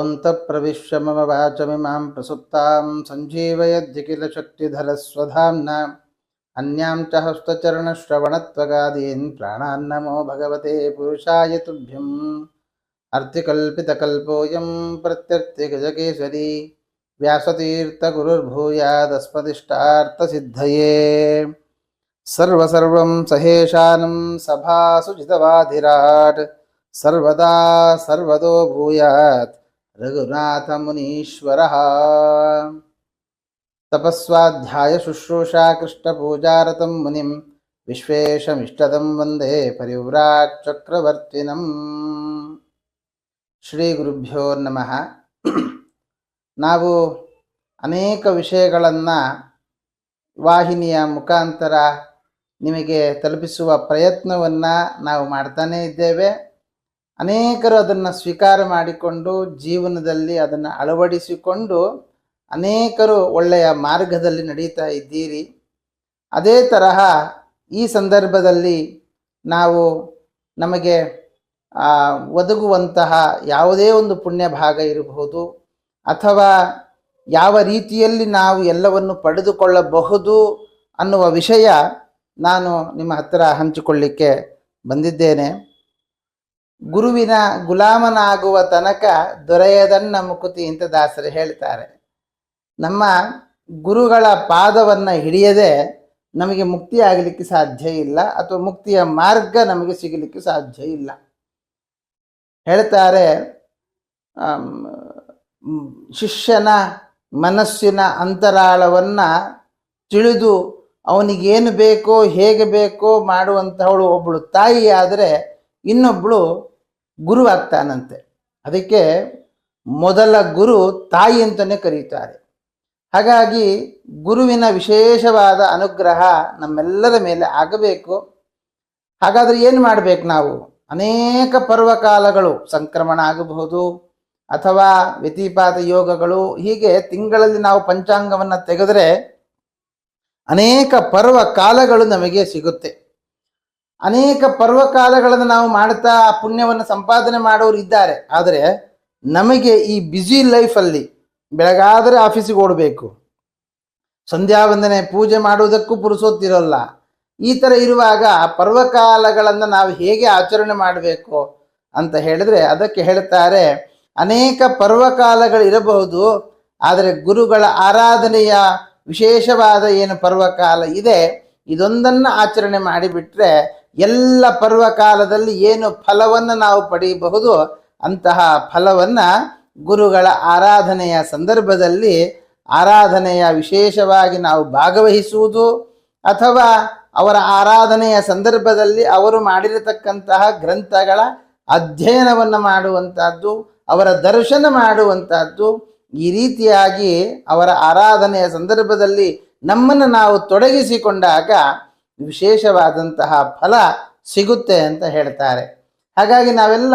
योऽन्तःप्रविश्य मम वाचमिमां प्रसुप्तां सञ्जीवयद्य किल शक्तिधरस्वधाम्ना अन्यां च हस्तचरणश्रवणत्वगादीन् प्राणान्नमो भगवते पुरुषाय तुभ्यम्। अर्थिकल्पितकल्पोऽयं प्रत्यर्थिगजकेसरी व्यासतीर्थगुरुर्भूयादस्मदिष्टार्थसिद्धये। सर्वं सहेशानं सभासुचितवाधिराट् सर्वदा सर्वदो भूयात् रघुनाथमुनीश्वरः। तपस्वाध्याय शुश्रूषा कृष्णपूजारतं मुनिं विश्वेशमिष्टदं वन्दे परिव्राट् चक्रवर्तिनम्। ಶ್ರೀ ಗುರುಭ್ಯೋ ನಮಃ. ನಾವು ಅನೇಕ ವಿಷಯಗಳನ್ನು ವಾಹಿನಿಯ ಮುಖಾಂತರ ನಿಮಗೆ ತಲುಪಿಸುವ ಪ್ರಯತ್ನವನ್ನು ನಾವು ಮಾಡ್ತಾನೇ ಇದ್ದೇವೆ. ಅನೇಕರು ಅದನ್ನು ಸ್ವೀಕಾರ ಮಾಡಿಕೊಂಡು ಜೀವನದಲ್ಲಿ ಅದನ್ನು ಅಳವಡಿಸಿಕೊಂಡು ಅನೇಕರು ಒಳ್ಳೆಯ ಮಾರ್ಗದಲ್ಲಿ ನಡೀತಾ ಇದ್ದೀರಿ. ಅದೇ ತರಹ ಈ ಸಂದರ್ಭದಲ್ಲಿ ನಾವು ನಮಗೆ ಒದಗುವಂತಹ ಯಾವುದೇ ಒಂದು ಪುಣ್ಯ ಭಾಗ ಇರಬಹುದು, ಅಥವಾ ಯಾವ ರೀತಿಯಲ್ಲಿ ನಾವು ಎಲ್ಲವನ್ನು ಪಡೆದುಕೊಳ್ಳಬಹುದು ಅನ್ನುವ ವಿಷಯ ನಾನು ನಿಮ್ಮ ಹತ್ತಿರ ಹಂಚಿಕೊಳ್ಳಿಕ್ಕೆ ಬಂದಿದ್ದೇನೆ. ಗುರುವಿನ ಗುಲಾಮನಾಗುವ ತನಕ ದೊರೆಯದನ್ನ ಮುಕುತಿ ಅಂತ ದಾಸರು ಹೇಳ್ತಾರೆ. ನಮ್ಮ ಗುರುಗಳ ಪಾದವನ್ನು ಹಿಡಿಯದೆ ನಮಗೆ ಮುಕ್ತಿ ಆಗಲಿಕ್ಕೆ ಸಾಧ್ಯ ಇಲ್ಲ, ಅಥವಾ ಮುಕ್ತಿಯ ಮಾರ್ಗ ನಮಗೆ ಸಿಗಲಿಕ್ಕೆ ಸಾಧ್ಯ ಇಲ್ಲ. ಹೇಳ್ತಾರೆ, ಶಿಷ್ಯನ ಮನಸ್ಸಿನ ಅಂತರಾಳವನ್ನು ತಿಳಿದು ಅವನಿಗೇನು ಬೇಕೋ ಹೇಗೆ ಬೇಕೋ ಮಾಡುವಂತಹವಳು ಒಬ್ಬಳು ತಾಯಿ ಆದರೆ ಇನ್ನೊಬ್ಬಳು ಗುರು ಆಗ್ತಾನಂತೆ. ಅದಕ್ಕೆ ಮೊದಲ ಗುರು ತಾಯಿ ಅಂತಲೇ ಕರೀತಾರೆ. ಹಾಗಾಗಿ ಗುರುವಿನ ವಿಶೇಷವಾದ ಅನುಗ್ರಹ ನಮ್ಮೆಲ್ಲರ ಮೇಲೆ ಆಗಬೇಕು. ಹಾಗಾದರೆ ಏನು ಮಾಡಬೇಕು ನಾವು? ಅನೇಕ ಪರ್ವಕಾಲಗಳು, ಸಂಕ್ರಮಣ ಆಗಬಹುದು ಅಥವಾ ವ್ಯತಿಪಾತ ಯೋಗಗಳು, ಹೀಗೆ ತಿಂಗಳಲ್ಲಿ ನಾವು ಪಂಚಾಂಗವನ್ನು ತೆಗೆದರೆ ಅನೇಕ ಪರ್ವಕಾಲಗಳು ನಮಗೆ ಸಿಗುತ್ತೆ. ಅನೇಕ ಪರ್ವಕಾಲಗಳನ್ನು ನಾವು ಮಾಡ್ತಾ ಪುಣ್ಯವನ್ನು ಸಂಪಾದನೆ ಮಾಡೋರು ಇದ್ದಾರೆ. ಆದರೆ ನಮಗೆ ಈ ಬ್ಯುಸಿ ಲೈಫಲ್ಲಿ ಬೆಳಗಾದರೆ ಆಫೀಸಿಗೆ ಓಡಬೇಕು, ಸಂಧ್ಯಾ ವಂದನೆ ಪೂಜೆ ಮಾಡುವುದಕ್ಕೂ ಪುರುಸೊತ್ತಿರೋಲ್ಲ. ಈ ಥರ ಇರುವಾಗ ಪರ್ವಕಾಲಗಳನ್ನು ನಾವು ಹೇಗೆ ಆಚರಣೆ ಮಾಡಬೇಕು ಅಂತ ಹೇಳಿದ್ರೆ ಅದಕ್ಕೆ ಹೇಳ್ತಾರೆ, ಅನೇಕ ಪರ್ವಕಾಲಗಳು ಇರಬಹುದು, ಆದರೆ ಗುರುಗಳ ಆರಾಧನೆಯ ವಿಶೇಷವಾದ ಏನು ಪರ್ವಕಾಲ ಇದೆ ಇದೊಂದನ್ನು ಆಚರಣೆ ಮಾಡಿಬಿಟ್ರೆ ಎಲ್ಲ ಪರ್ವಕಾಲದಲ್ಲಿ ಏನು ಫಲವನ್ನು ನಾವು ಪಡೆಯಬಹುದು ಅಂತಹ ಫಲವನ್ನು ಗುರುಗಳ ಆರಾಧನೆಯ ಸಂದರ್ಭದಲ್ಲಿ ಆರಾಧನೆಯ ವಿಶೇಷವಾಗಿ ನಾವು ಭಾಗವಹಿಸುವುದು, ಅಥವಾ ಅವರ ಆರಾಧನೆಯ ಸಂದರ್ಭದಲ್ಲಿ ಅವರು ಮಾಡಿರತಕ್ಕಂತಹ ಗ್ರಂಥಗಳ ಅಧ್ಯಯನವನ್ನು ಮಾಡುವಂತಹದ್ದು, ಅವರ ದರ್ಶನ ಮಾಡುವಂತಹದ್ದು, ಈ ರೀತಿಯಾಗಿ ಅವರ ಆರಾಧನೆಯ ಸಂದರ್ಭದಲ್ಲಿ ನಮ್ಮನ್ನು ನಾವು ತೊಡಗಿಸಿಕೊಂಡಾಗ ವಿಶೇಷವಾದಂತಹ ಫಲ ಸಿಗುತ್ತೆ ಅಂತ ಹೇಳ್ತಾರೆ. ಹಾಗಾಗಿ ನಾವೆಲ್ಲ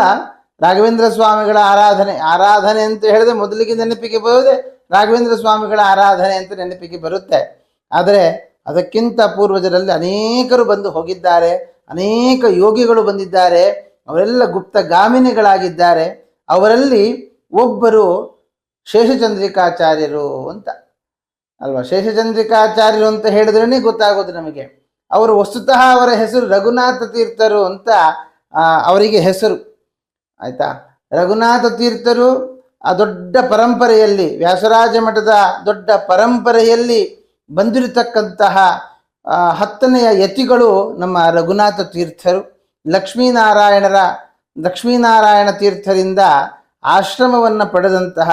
ರಾಘವೇಂದ್ರ ಸ್ವಾಮಿಗಳ ಆರಾಧನೆ ಅಂತ ಹೇಳಿದ್ರೆ ಮೊದಲಿಗೆ ನೆನಪಿಗೆ ಬರೋದೆ ರಾಘವೇಂದ್ರ ಸ್ವಾಮಿಗಳ ಆರಾಧನೆ ಅಂತ ನೆನಪಿಗೆ ಬರುತ್ತೆ. ಆದರೆ ಅದಕ್ಕಿಂತ ಪೂರ್ವಜರಲ್ಲಿ ಅನೇಕರು ಬಂದು ಹೋಗಿದ್ದಾರೆ, ಅನೇಕ ಯೋಗಿಗಳು ಬಂದಿದ್ದಾರೆ, ಅವರೆಲ್ಲ ಗುಪ್ತಗಾಮಿನಿಗಳಾಗಿದ್ದಾರೆ. ಅವರಲ್ಲಿ ಒಬ್ಬರು ಶೇಷಚಂದ್ರಿಕಾಚಾರ್ಯರು ಅಂತ ಅಲ್ವಾ. ಶೇಷಚಂದ್ರಿಕಾಚಾರ್ಯರು ಅಂತ ಹೇಳಿದ್ರೇ ಗೊತ್ತಾಗೋದು ನಮಗೆ. ಅವರು ವಸ್ತುತಃ ಅವರ ಹೆಸರು ರಘುನಾಥ ತೀರ್ಥರು ಅಂತ ಅವರಿಗೆ ಹೆಸರು, ಆಯ್ತಾ. ರಘುನಾಥ ತೀರ್ಥರು ಆ ದೊಡ್ಡ ಪರಂಪರೆಯಲ್ಲಿ, ವ್ಯಾಸರಾಜ ಮಠದ ದೊಡ್ಡ ಪರಂಪರೆಯಲ್ಲಿ ಬಂದಿರತಕ್ಕಂತಹ 10ನೆಯ ಯತಿಗಳು ನಮ್ಮ ರಘುನಾಥ ತೀರ್ಥರು. ಲಕ್ಷ್ಮೀನಾರಾಯಣ ತೀರ್ಥರಿಂದ ಆಶ್ರಮವನ್ನು ಪಡೆದಂತಹ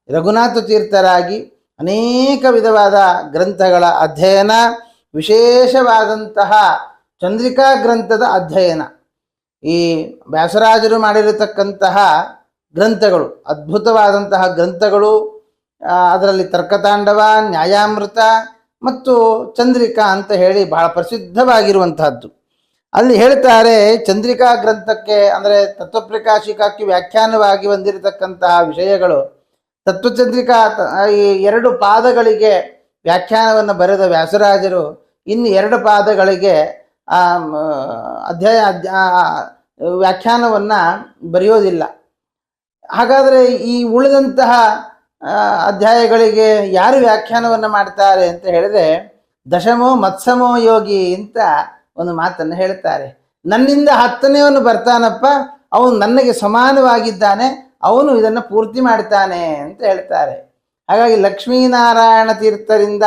ರಘುನಾಥ ತೀರ್ಥರಾಗಿ ಅನೇಕ ವಿಧವಾದ ಗ್ರಂಥಗಳ ಅಧ್ಯಯನ, ವಿಶೇಷವಾದಂತಹ ಚಂದ್ರಿಕಾ ಗ್ರಂಥದ ಅಧ್ಯಯನ, ಈ ವ್ಯಾಸರಾಜರು ಮಾಡಿರತಕ್ಕಂತಹ ಗ್ರಂಥಗಳು ಅದ್ಭುತವಾದಂತಹ ಗ್ರಂಥಗಳು. ಅದರಲ್ಲಿ ತರ್ಕತಾಂಡವ, ನ್ಯಾಯಾಮೃತ ಮತ್ತು ಚಂದ್ರಿಕಾ ಅಂತ ಹೇಳಿ ಬಹಳ ಪ್ರಸಿದ್ಧವಾಗಿರುವಂತಹದ್ದು. ಅಲ್ಲಿ ಹೇಳ್ತಾರೆ, ಚಂದ್ರಿಕಾ ಗ್ರಂಥಕ್ಕೆ ಅಂದರೆ ತತ್ವಪ್ರಕಾಶಿಕಕ್ಕೆ ವ್ಯಾಖ್ಯಾನವಾಗಿ ಬಂದಿರತಕ್ಕಂತಹ ವಿಷಯಗಳು, ತತ್ವಚಂದ್ರಿಕಾ ಈ 2 ಪಾದಗಳಿಗೆ ವ್ಯಾಖ್ಯಾನವನ್ನು ಬರೆದ ವ್ಯಾಸರಾಜರು ಇನ್ನು 2 ಪಾದಗಳಿಗೆ ವ್ಯಾಖ್ಯಾನವನ್ನು ಬರೆಯೋದಿಲ್ಲ. ಹಾಗಾದರೆ ಈ ಉಳಿದಂತಹ ಅಧ್ಯಾಯಗಳಿಗೆ ಯಾರು ವ್ಯಾಖ್ಯಾನವನ್ನು ಮಾಡ್ತಾರೆ ಅಂತ ಹೇಳಿದ್ರೆ ದಶಮೋ ಮತ್ಸಮೋ ಯೋಗಿ ಅಂತ ಒಂದು ಮಾತನ್ನು ಹೇಳ್ತಾರೆ. ನನ್ನಿಂದ 10ನೇವನು ಬರ್ತಾನಪ್ಪ, ಅವನು ನನಗೆ ಸಮಾನವಾಗಿದ್ದಾನೆ, ಅವನು ಇದನ್ನು ಪೂರ್ತಿ ಮಾಡ್ತಾನೆ ಅಂತ ಹೇಳ್ತಾರೆ. ಹಾಗಾಗಿ ಲಕ್ಷ್ಮೀನಾರಾಯಣ ತೀರ್ಥರಿಂದ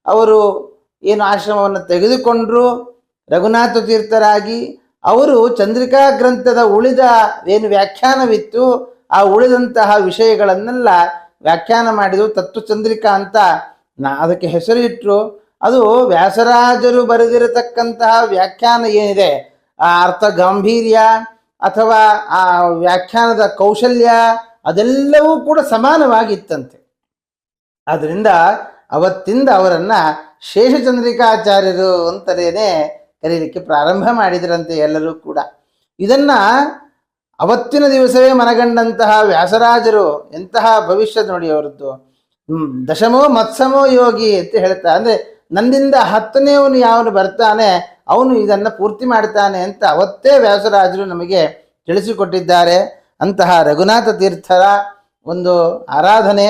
ಅವರು ಏನು ಆಶ್ರಮವನ್ನು ತೆಗೆದುಕೊಂಡ್ರು, ರಘುನಾಥ ತೀರ್ಥರಾಗಿ ಅವರು ಚಂದ್ರಿಕಾ ಗ್ರಂಥದ ಉಳಿದ ಏನು ವ್ಯಾಖ್ಯಾನವಿತ್ತು ಆ ಉಳಿದಂತಹ ವಿಷಯಗಳನ್ನೆಲ್ಲ ವ್ಯಾಖ್ಯಾನ ಮಾಡಿದ್ರು. ತತ್ವಚಂದ್ರಿಕಾ ಅಂತ ಅದಕ್ಕೆ ಹೆಸರು ಇಟ್ಟರು. ಅದು ವ್ಯಾಸರಾಜರು ಬರೆದಿರತಕ್ಕಂತಹ ವ್ಯಾಖ್ಯಾನ ಏನಿದೆ, ಆ ಅರ್ಥ ಗಾಂಭೀರ್ಯ ಅಥವಾ ಆ ವ್ಯಾಖ್ಯಾನದ ಕೌಶಲ್ಯ ಅದೆಲ್ಲವೂ ಕೂಡ ಸಮಾನವಾಗಿತ್ತಂತೆ. ಆದ್ದರಿಂದ ಅವತ್ತಿಂದ ಅವರನ್ನ ಶೇಷಚಂದ್ರಿಕಾಚಾರ್ಯರು ಅಂತಲೇನೆ ಕರೀಲಿಕ್ಕೆ ಪ್ರಾರಂಭ ಮಾಡಿದರಂತೆ ಎಲ್ಲರೂ ಕೂಡ. ಇದನ್ನ ಅವತ್ತಿನ ದಿವಸವೇ ಮನಗಂಡಂತಹ ವ್ಯಾಸರಾಜರು ಎಂತಹ ಭವಿಷ್ಯ ನೋಡಿ ಅವರದ್ದು. ದಶಮೋ ಮತ್ಸಮೋ ಯೋಗಿ ಅಂತ ಹೇಳ್ತಾ, ಅಂದ್ರೆ ನನ್ನಿಂದ 10ನೇವನು ಯಾವನು ಬರ್ತಾನೆ ಅವನು ಇದನ್ನು ಪೂರ್ತಿ ಮಾಡ್ತಾನೆ ಅಂತ ಅವತ್ತೇ ವ್ಯಾಸರಾಜರು ನಮಗೆ ತಿಳಿಸಿಕೊಟ್ಟಿದ್ದಾರೆ. ಅಂತಹ ರಘುನಾಥ ತೀರ್ಥರ ಒಂದು ಆರಾಧನೆ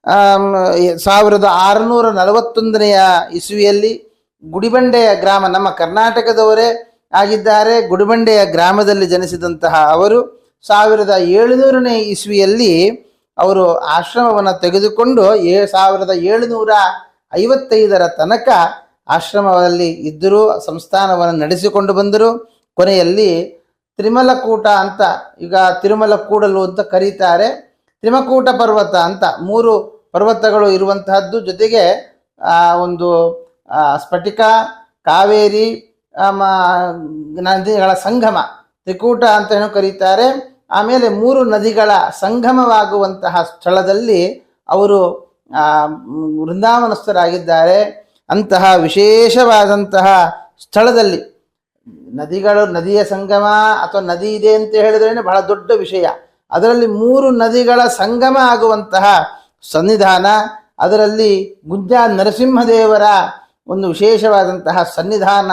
1641ನೇ ಇಸ್ವಿಯಲ್ಲಿ ಗುಡಿಬಂಡೆಯ ಗ್ರಾಮ, ನಮ್ಮ ಕರ್ನಾಟಕದವರೇ ಆಗಿದ್ದಾರೆ, ಗುಡಿಬಂಡೆಯ ಗ್ರಾಮದಲ್ಲಿ ಜನಿಸಿದಂತಹ ಅವರು 1700ನೇ ಇಸ್ವಿಯಲ್ಲಿ ಅವರು ಆಶ್ರಮವನ್ನು ತೆಗೆದುಕೊಂಡು 1755ರ ತನಕ ಆಶ್ರಮದಲ್ಲಿ ಇದ್ದರು, ಸಂಸ್ಥಾನವನ್ನು ನಡೆಸಿಕೊಂಡು ಬಂದರು. ಕೊನೆಯಲ್ಲಿ ತ್ರಿಮಲಕೂಟ ಅಂತ, ಈಗ ತಿರುಮಲ ಕೂಡಲು ಅಂತ ಕರೀತಾರೆ, ತ್ರಿಮಕೂಟ ಪರ್ವತ ಅಂತ 3 ಪರ್ವತಗಳು ಇರುವಂತಹದ್ದು, ಜೊತೆಗೆ ಒಂದು ಸ್ಫಟಿಕ, ಕಾವೇರಿ ನದಿಗಳ ಸಂಗಮ, ತ್ರಿಕೂಟ ಅಂತ ಏನೋ ಕರೀತಾರೆ. ಆಮೇಲೆ 3 ನದಿಗಳ ಸಂಗಮವಾಗುವಂತಹ ಸ್ಥಳದಲ್ಲಿ ಅವರು ವೃಂದಾವನಸ್ಥರಾಗಿದ್ದಾರೆ. ಅಂತಹ ವಿಶೇಷವಾದಂತಹ ಸ್ಥಳದಲ್ಲಿ ನದಿಯ ಸಂಗಮ ಅಥವಾ ನದಿ ಇದೆ ಅಂತ ಹೇಳಿದ್ರೇನೆ ಬಹಳ ದೊಡ್ಡ ವಿಷಯ. ಅದರಲ್ಲಿ 3 ನದಿಗಳ ಸಂಗಮ ಆಗುವಂತಹ ಸನ್ನಿಧಾನ, ಅದರಲ್ಲಿ ಗುಂಜ ನರಸಿಂಹದೇವರ ಒಂದು ವಿಶೇಷವಾದಂತಹ ಸನ್ನಿಧಾನ,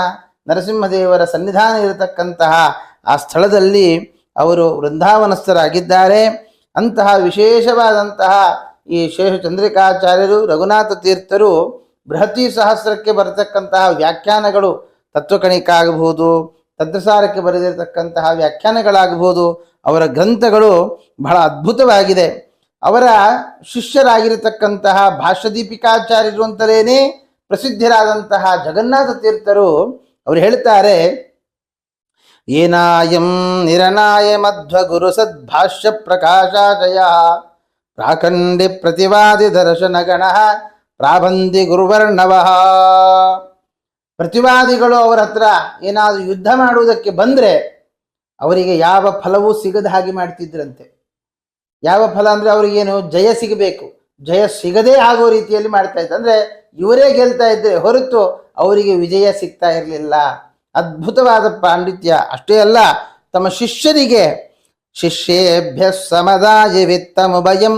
ನರಸಿಂಹದೇವರ ಸನ್ನಿಧಾನ ಇರತಕ್ಕಂತಹ ಆ ಸ್ಥಳದಲ್ಲಿ ಅವರು ವೃಂದಾವನಸ್ಥರಾಗಿದ್ದಾರೆ. ಅಂತಹ ವಿಶೇಷವಾದಂತಹ ಈ ಶೇಷಚಂದ್ರಿಕಾಚಾರ್ಯರು ರಘುನಾಥ ತೀರ್ಥರು ಬೃಹತಿ ಸಹಸ್ರಕ್ಕೆ ಬರತಕ್ಕಂತಹ ವ್ಯಾಖ್ಯಾನಗಳು, ತತ್ವಕಣಿಕ ಆಗಬಹುದು, ತತ್ವಸಾರಕ್ಕೆ ಬರೆದಿರತಕ್ಕಂತಹ ವ್ಯಾಖ್ಯಾನಗಳಾಗಬಹುದು, ಅವರ ಗ್ರಂಥಗಳು ಬಹಳ ಅದ್ಭುತವಾಗಿದೆ. ಅವರ ಶಿಷ್ಯರಾಗಿರತಕ್ಕಂತಹ ಭಾಷ್ಯದೀಪಿಕಾಚಾರ್ಯರು ಅಂತಲೇನೆ ಪ್ರಸಿದ್ಧರಾದಂತಹ ಜಗನ್ನಾಥ ತೀರ್ಥರು ಅವರು ಹೇಳ್ತಾರೆ, ಏನಾಯಂ ನಿರನಾಯ ಮಧ್ವ ಗುರು ಸದ್ಭಾಷ್ಯ ಪ್ರಕಾಶಾಚಯ ಪ್ರಾಖಂಡಿ ಪ್ರತಿವಾದಿ ದರ್ಶನ ಗಣ ಪ್ರಾಬಂಧಿ ಗುರುವರ್ಣವ. ಪ್ರತಿವಾದಿಗಳು ಅವರ ಹತ್ರ ಏನಾದರೂ ಯುದ್ಧ ಮಾಡುವುದಕ್ಕೆ ಬಂದರೆ ಅವರಿಗೆ ಯಾವ ಫಲವೂ ಸಿಗದ ಹಾಗೆ ಮಾಡ್ತಿದ್ರಂತೆ. ಯಾವ ಫಲ ಅಂದರೆ ಅವರಿಗೇನು ಜಯ ಸಿಗಬೇಕು, ಜಯ ಸಿಗದೇ ಆಗೋ ರೀತಿಯಲ್ಲಿ ಮಾಡ್ತಾ ಇತ್ತು. ಅಂದರೆ ಇವರೇ ಗೆಲ್ತಾ ಇದ್ದರೆ ಹೊರತು ಅವರಿಗೆ ವಿಜಯ ಸಿಗ್ತಾ ಇರಲಿಲ್ಲ. ಅದ್ಭುತವಾದ ಪಾಂಡಿತ್ಯ. ಅಷ್ಟೇ ಅಲ್ಲ, ತಮ್ಮ ಶಿಷ್ಯರಿಗೆ ಶಿಷ್ಯೇಭ್ಯ ಸಮದಾಯ ವಿತ್ತಮುಭಯಂ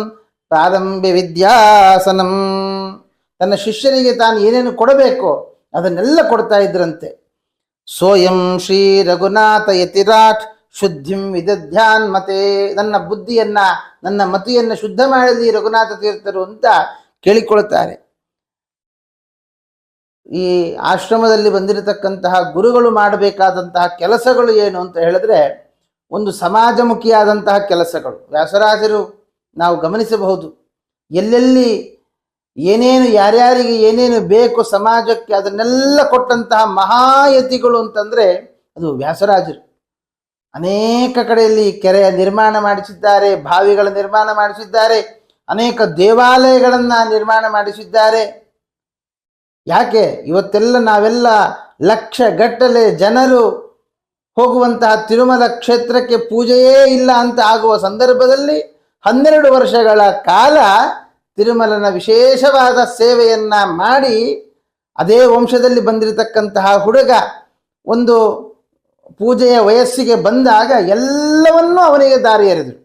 ಪ್ರಾರಂಭ್ಯ ವಿದ್ಯಾಸನಂ, ತನ್ನ ಶಿಷ್ಯರಿಗೆ ತಾನು ಏನೇನು ಕೊಡಬೇಕು ಅದನ್ನೆಲ್ಲ ಕೊಡ್ತಾ ಇದ್ರಂತೆ. ಸೋಯಂ ಶ್ರೀ ರಘುನಾಥ ಯತಿರಾಟ್ ಶುದ್ಧಿಂ ವಿದಧ್ಯಾನ್ ಮತೆ, ನನ್ನ ಬುದ್ಧಿಯನ್ನ ನನ್ನ ಮತಿಯನ್ನು ಶುದ್ಧ ಮಾಡಲಿ ರಘುನಾಥ ತೀರ್ಥರು ಅಂತ ಕೇಳಿಕೊಳ್ತಾರೆ. ಈ ಆಶ್ರಮದಲ್ಲಿ ಬಂದಿರತಕ್ಕಂತಹ ಗುರುಗಳು ಮಾಡಬೇಕಾದಂತಹ ಕೆಲಸಗಳು ಏನು ಅಂತ ಹೇಳಿದ್ರೆ, ಒಂದು ಸಮಾಜಮುಖಿಯಾದಂತಹ ಕೆಲಸಗಳು. ವ್ಯಾಸರಾಜರು ನಾವು ಗಮನಿಸಬಹುದು, ಎಲ್ಲೆಲ್ಲಿ ಏನೇನು ಯಾರ್ಯಾರಿಗೆ ಏನೇನು ಬೇಕು ಸಮಾಜಕ್ಕೆ ಅದನ್ನೆಲ್ಲ ಕೊಟ್ಟಂತಹ ಮಹಾಯತಿಗಳು ಅಂತಂದ್ರೆ ಅದು ವ್ಯಾಸರಾಜರು. ಅನೇಕ ಕಡೆಯಲ್ಲಿ ಕೆರೆಯ ನಿರ್ಮಾಣ ಮಾಡಿಸಿದ್ದಾರೆ, ಬಾವಿಗಳ ನಿರ್ಮಾಣ ಮಾಡಿಸಿದ್ದಾರೆ, ಅನೇಕ ದೇವಾಲಯಗಳನ್ನ ನಿರ್ಮಾಣ ಮಾಡಿಸಿದ್ದಾರೆ. ಯಾಕೆ ಇವತ್ತೆಲ್ಲ ನಾವೆಲ್ಲ ಲಕ್ಷಗಟ್ಟಲೆ ಜನರು ಹೋಗುವಂತಹ ತಿರುಮಲ ಕ್ಷೇತ್ರಕ್ಕೆ ಪೂಜೆಯೇ ಇಲ್ಲ ಅಂತ ಆಗುವ ಸಂದರ್ಭದಲ್ಲಿ 12 ವರ್ಷಗಳ ಕಾಲ ತಿರುಮಲನ ವಿಶೇಷವಾದ ಸೇವೆಯನ್ನ ಮಾಡಿ, ಅದೇ ವಂಶದಲ್ಲಿ ಬಂದಿರತಕ್ಕಂತಹ ಹುಡುಗ ಒಂದು ಪೂಜೆಯ ವಯಸ್ಸಿಗೆ ಬಂದಾಗ ಎಲ್ಲವನ್ನೂ ಅವನಿಗೆ ದಾರಿ ಎರೆದರು.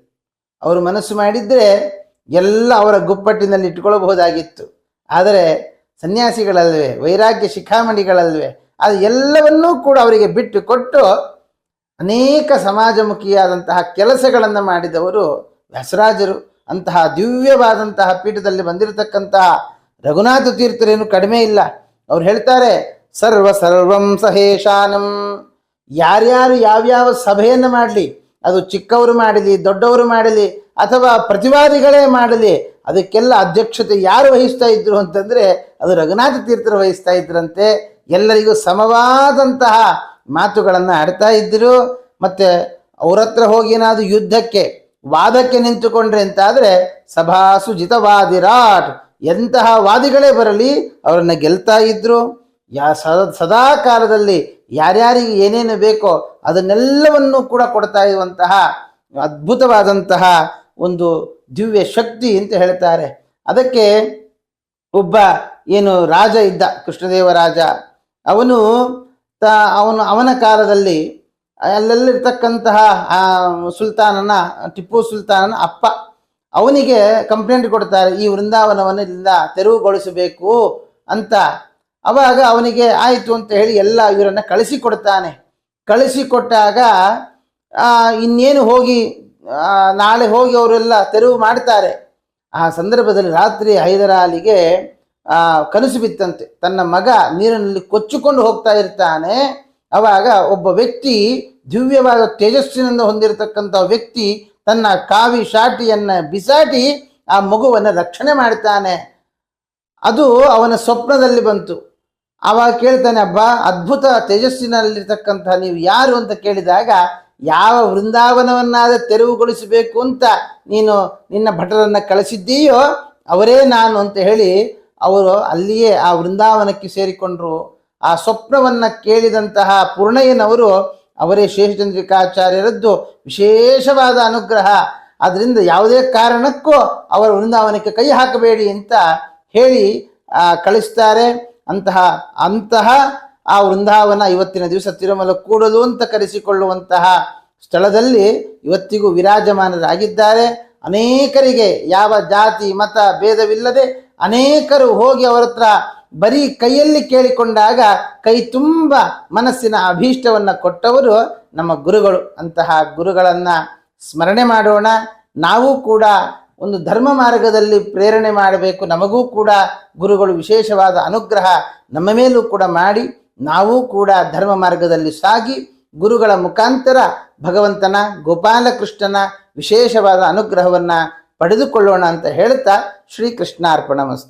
ಅವರು ಮನಸ್ಸು ಮಾಡಿದ್ರೆ ಎಲ್ಲ ಅವರ ಗುಪ್ಪಟ್ಟಿನಲ್ಲಿ ಇಟ್ಕೊಳ್ಳಬಹುದಾಗಿತ್ತು. ಆದರೆ ಸನ್ಯಾಸಿಗಳಲ್ವೇ, ವೈರಾಗ್ಯ ಶಿಖಾಮಣಿಗಳಲ್ವೇ, ಅದು ಎಲ್ಲವನ್ನೂ ಕೂಡ ಅವರಿಗೆ ಬಿಟ್ಟು ಕೊಟ್ಟು ಅನೇಕ ಸಮಾಜಮುಖಿಯಾದಂತಹ ಕೆಲಸಗಳನ್ನು ಮಾಡಿದವರು ವ್ಯಾಸರಾಜರು ಅಂತಹ ದಿವ್ಯವಾದಂತಹ ಪೀಠದಲ್ಲಿ ಬಂದಿರತಕ್ಕಂತಹ ರಘುನಾಥ ತೀರ್ಥರೇನು ಕಡಿಮೆ ಇಲ್ಲ. ಅವ್ರು ಹೇಳ್ತಾರೆ, ಸರ್ವಂ ಸಹೇಶಾನಂ. ಯಾರ್ಯಾರು ಯಾವ್ಯಾವ ಸಭೆಯನ್ನು ಮಾಡಲಿ, ಅದು ಚಿಕ್ಕವರು ಮಾಡಲಿ, ದೊಡ್ಡವರು ಮಾಡಲಿ, ಅಥವಾ ಪ್ರತಿವಾದಿಗಳೇ ಮಾಡಲಿ, ಅದಕ್ಕೆಲ್ಲ ಅಧ್ಯಕ್ಷತೆ ಯಾರು ವಹಿಸ್ತಾ ಇದ್ರು ಅಂತಂದ್ರೆ ಅದು ರಘುನಾಥ ತೀರ್ಥರು ವಹಿಸ್ತಾ ಇದ್ರಂತೆ. ಎಲ್ಲರಿಗೂ ಸಮವಾದಂತಹ ಮಾತುಗಳನ್ನು ಆಡ್ತಾ ಇದ್ರು. ಮತ್ತೆ ಅವ್ರ ಹತ್ರ ಹೋಗಿ ಏನಾದ್ರು ಯುದ್ಧಕ್ಕೆ ವಾದಕ್ಕೆ ನಿಂತುಕೊಂಡ್ರೆ ಅಂತಾದ್ರೆ ಸಭಾಸು ಜಿತವಾದಿರಾಟ್, ಎಂತಹ ವಾದಿಗಳೇ ಬರಲಿ ಅವರನ್ನ ಗೆಲ್ತಾ ಇದ್ರು. ಸದಾ ಕಾಲದಲ್ಲಿ ಯಾರ್ಯಾರಿಗೆ ಏನೇನು ಬೇಕೋ ಅದನ್ನೆಲ್ಲವನ್ನೂ ಕೂಡ ಕೊಡ್ತಾ ಇರುವಂತಹ ಅದ್ಭುತವಾದಂತಹ ಒಂದು ದಿವ್ಯ ಶಕ್ತಿ ಅಂತ ಹೇಳ್ತಾರೆ. ಅದಕ್ಕೆ ಒಬ್ಬ ಏನು ರಾಜ ಇದ್ದ, ಕೃಷ್ಣದೇವ ರಾಜ. ಅವನ ಕಾಲದಲ್ಲಿ ಅಲ್ಲೆಲ್ಲಿರ್ತಕ್ಕಂತಹ ಸುಲ್ತಾನನ, ಟಿಪ್ಪು ಸುಲ್ತಾನನ ಅಪ್ಪ, ಅವನಿಗೆ ಕಂಪ್ಲೇಂಟ್ ಕೊಡ್ತಾರೆ, ಈ ವೃಂದಾವನವನ್ನು ಇಲ್ಲಿಂದ ತೆರವುಗೊಳಿಸಬೇಕು ಅಂತ. ಅವಾಗ ಅವನಿಗೆ ಆಯಿತು ಅಂತ ಹೇಳಿ ಎಲ್ಲ ಇವರನ್ನು ಕಳಿಸಿಕೊಡ್ತಾನೆ. ಕಳಿಸಿಕೊಟ್ಟಾಗ ಇನ್ನೇನು ಹೋಗಿ ನಾಳೆ ಹೋಗಿ ಅವರೆಲ್ಲ ತೆರವು ಮಾಡ್ತಾರೆ. ಆ ಸಂದರ್ಭದಲ್ಲಿ ರಾತ್ರಿ ಹೈದರಾಲಿಗೆ ಕನಸು ಬಿತ್ತಂತೆ, ತನ್ನ ಮಗ ನೀರಿನಲ್ಲಿ ಕೊಚ್ಚಿಕೊಂಡು ಹೋಗ್ತಾ ಇರ್ತಾನೆ. ಅವಾಗ ಒಬ್ಬ ವ್ಯಕ್ತಿ, ದಿವ್ಯವಾದ ತೇಜಸ್ಸಿನಿಂದ ಹೊಂದಿರತಕ್ಕಂಥ ವ್ಯಕ್ತಿ, ತನ್ನ ಕಾವಿ ಶಾಟಿಯನ್ನು ಬಿಸಾಟಿ ಆ ಮಗುವನ್ನು ರಕ್ಷಣೆ ಮಾಡ್ತಾನೆ. ಅದು ಅವನ ಸ್ವಪ್ನದಲ್ಲಿ ಬಂತು. ಆವಾಗ ಕೇಳ್ತಾನೆ, ಅಬ್ಬಾ ಅದ್ಭುತ ತೇಜಸ್ಸಿನಲ್ಲಿರ್ತಕ್ಕಂಥ ನೀವು ಯಾರು ಅಂತ ಕೇಳಿದಾಗ, ಯಾವ ವೃಂದಾವನವನ್ನಾದ ತೆರವುಗೊಳಿಸಬೇಕು ಅಂತ ನೀನು ನಿನ್ನ ಭಟರನ್ನು ಕಳಿಸಿದ್ದೀಯೋ ಅವರೇ ನಾನು ಅಂತ ಹೇಳಿ ಅವರು ಅಲ್ಲಿಯೇ ಆ ವೃಂದಾವನಕ್ಕೆ ಸೇರಿಕೊಂಡ್ರು. ಆ ಸ್ವಪ್ನವನ್ನು ಕೇಳಿದಂತಹ ಪೂರ್ಣಯ್ಯನವರು ಅವರೇ ಶೇಷಚಂದ್ರಿಕಾಚಾರ್ಯರದ್ದು ವಿಶೇಷವಾದ ಅನುಗ್ರಹ. ಅದರಿಂದ ಯಾವುದೇ ಕಾರಣಕ್ಕೂ ಅವರ ವೃಂದಾವನಕ್ಕೆ ಕೈ ಹಾಕಬೇಡಿ ಅಂತ ಹೇಳಿ ಕಳಿಸ್ತಾರೆ. ಅಂತಹ ಆ ವೃಂದಾವನ ಇವತ್ತಿನ ದಿವಸ ತಿರುಮಲ ಕೂಡಲು ಅಂತ ಕರೆಸಿಕೊಳ್ಳುವಂತಹ ಸ್ಥಳದಲ್ಲಿ ಇವತ್ತಿಗೂ ವಿರಾಜಮಾನರಾಗಿದ್ದಾರೆ. ಅನೇಕರಿಗೆ ಯಾವ ಜಾತಿ ಮತ ಭೇದವಿಲ್ಲದೆ ಅನೇಕರು ಹೋಗಿ ಅವರ ಹತ್ರ ಬರೀ ಕೈಯಲ್ಲಿ ಕೇಳಿಕೊಂಡಾಗ ಕೈ ತುಂಬ ಮನಸ್ಸಿನ ಅಭೀಷ್ಟವನ್ನು ಕೊಟ್ಟವರು ನಮ್ಮ ಗುರುಗಳು. ಅಂತಹ ಗುರುಗಳನ್ನು ಸ್ಮರಣೆ ಮಾಡೋಣ. ನಾವು ಕೂಡ ಒಂದು ಧರ್ಮ ಮಾರ್ಗದಲ್ಲಿ ಪ್ರೇರಣೆ ಮಾಡಬೇಕು. ನಮಗೂ ಕೂಡ ಗುರುಗಳು ವಿಶೇಷವಾದ ಅನುಗ್ರಹ ನಮ್ಮ ಮೇಲೂ ಕೂಡ ಮಾಡಿ ನಾವು ಕೂಡ ಧರ್ಮ ಮಾರ್ಗದಲ್ಲಿ ಸಾಗಿ ಗುರುಗಳ ಮುಖಾಂತರ ಭಗವಂತನ ಗೋಪಾಲಕೃಷ್ಣನ ವಿಶೇಷವಾದ ಅನುಗ್ರಹವನ್ನು ಪಡೆದುಕೊಳ್ಳೋಣ ಅಂತ ಹೇಳ್ತಾ ಶ್ರೀಕೃಷ್ಣಾರ್ಪಣಮಸ್ತು.